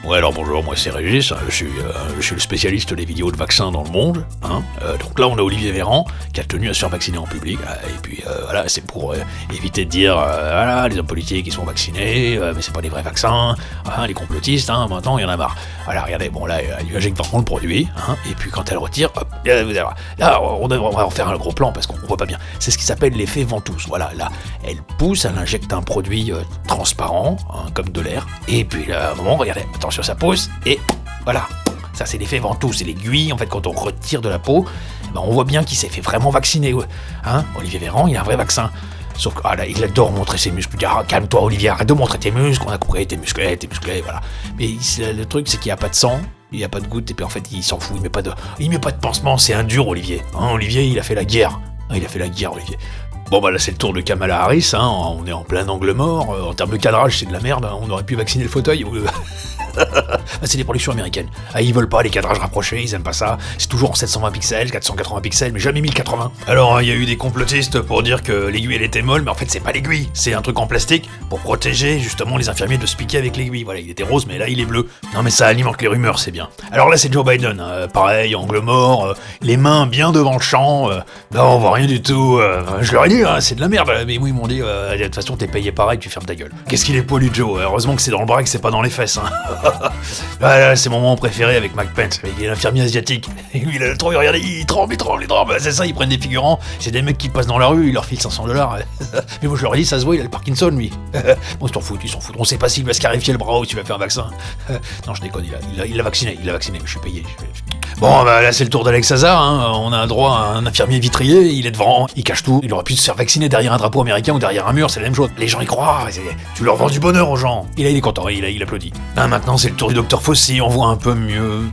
Ouais, alors bonjour, moi c'est Régis, je suis le spécialiste des vidéos de vaccins dans le monde. Donc là on a Olivier Véran qui a tenu à se faire vacciner en public, et puis voilà, c'est pour éviter de dire voilà, les hommes politiques ils sont vaccinés, mais c'est pas des vrais vaccins, les complotistes, maintenant il y en a marre. Voilà, regardez, bon là, elle lui injecte vraiment le produit, et puis quand elle retire, hop, vous allez voir. Là on va en faire un gros plan parce qu'on voit pas bien. C'est ce qui s'appelle l'effet ventouse. Voilà, là, elle pousse, elle injecte un produit transparent, comme de l'air, et puis là, à un moment, regardez, attention, ça pousse, et voilà. Ça, c'est l'effet ventouse, c'est l'aiguille, en fait, quand on retire de la peau, on voit bien qu'il s'est fait vraiment vacciner, Olivier Véran, il a un vrai vaccin. Sauf que, là, il adore montrer ses muscles. Calme-toi, Olivier, arrête de montrer tes muscles, on a compris, t'es musclé, voilà. Mais le truc, c'est qu'il n'y a pas de sang, il n'y a pas de goutte, et puis en fait, il s'en fout, il met pas de pansement, c'est un dur, Olivier. Olivier, il a fait la guerre. Il a fait la guerre, Olivier. Bon là c'est le tour de Kamala Harris, on est en plein angle mort, en termes de cadrage c'est de la merde, on aurait pu vacciner le fauteuil. C'est des productions américaines. Ils veulent pas les cadrages rapprochés, ils aiment pas ça. C'est toujours en 720 pixels, 480 pixels, mais jamais 1080. Alors il y a eu des complotistes pour dire que l'aiguille elle était molle, mais en fait c'est pas l'aiguille, c'est un truc en plastique pour protéger justement les infirmiers de se piquer avec l'aiguille. Voilà, il était rose mais là il est bleu. Non mais ça alimente les rumeurs, c'est bien. Alors là c'est Joe Biden, pareil, angle mort, les mains bien devant le champ, non on voit rien du tout, je leur ai dit, c'est de la merde, mais oui ils m'ont dit, de toute façon t'es payé pareil, tu fermes ta gueule. Qu'est-ce qu'il est poilu Joe, heureusement que c'est dans le bras et que c'est pas dans les fesses. Là, c'est mon moment préféré avec Mike Pence, il est l'infirmier asiatique. Et lui, il a trop, regardez, il tremble. C'est ça, ils prennent des figurants, c'est des mecs qui passent dans la rue, ils leur filent $500. Mais moi, je leur ai dit, ça se voit, il a le Parkinson, lui. Bon, ils s'en foutent. On sait pas s'il va se scarifier le bras ou s'il va faire un vaccin. Non, je déconne, il l'a vacciné, mais je suis payé. Bon, là, c'est le tour d'Alex Hazard, on a droit à un infirmier vitrier, il est devant, il cache tout. Il aurait pu se faire vacciner derrière un drapeau américain ou derrière un mur, c'est la même chose. Les gens y croient, tu leur vends du bonheur aux gens. Il est content, il applaudit. Maintenant, c'est le tour du docteur Fauci, on voit un peu mieux.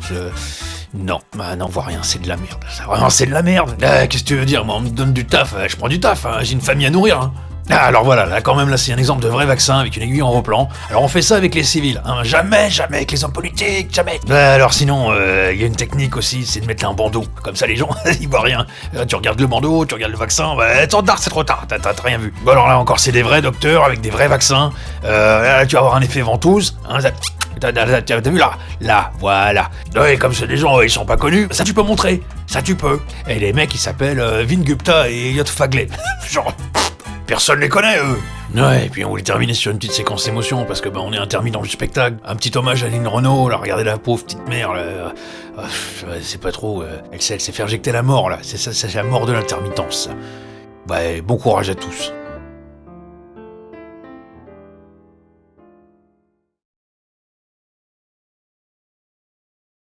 Non, on voit rien, c'est de la merde. Ça, vraiment, c'est de la merde. Qu'est-ce que tu veux dire? Moi, on me donne du taf, je prends du taf, j'ai une famille à nourrir. Alors voilà, là quand même, là c'est un exemple de vrai vaccin avec une aiguille en replant. Alors on fait ça avec les civils, jamais avec les hommes politiques, jamais. Alors sinon, il y a une technique aussi, c'est de mettre un bandeau. Comme ça les gens, ils voient rien. Tu regardes le bandeau, tu regardes le vaccin, trop tard, c'est trop tard, t'as rien vu. Bon alors là encore, c'est des vrais docteurs avec des vrais vaccins. Là tu vas avoir un effet ventouse, T'as vu là, voilà. Ouais, comme c'est des gens, ils sont pas connus, ça tu peux montrer, ça tu peux. Et les mecs ils s'appellent Vin Gupta et Elliot Fagley. Genre, personne les connaît eux. Ouais, et puis on voulait terminer sur une petite séquence émotion parce que on est intermis dans le spectacle. Un petit hommage à Lynn Renault, là, regardez la pauvre petite mère, là. C'est pas trop, elle s'est fait injecter la mort là, c'est ça, c'est la mort de l'intermittence. Bon courage à tous.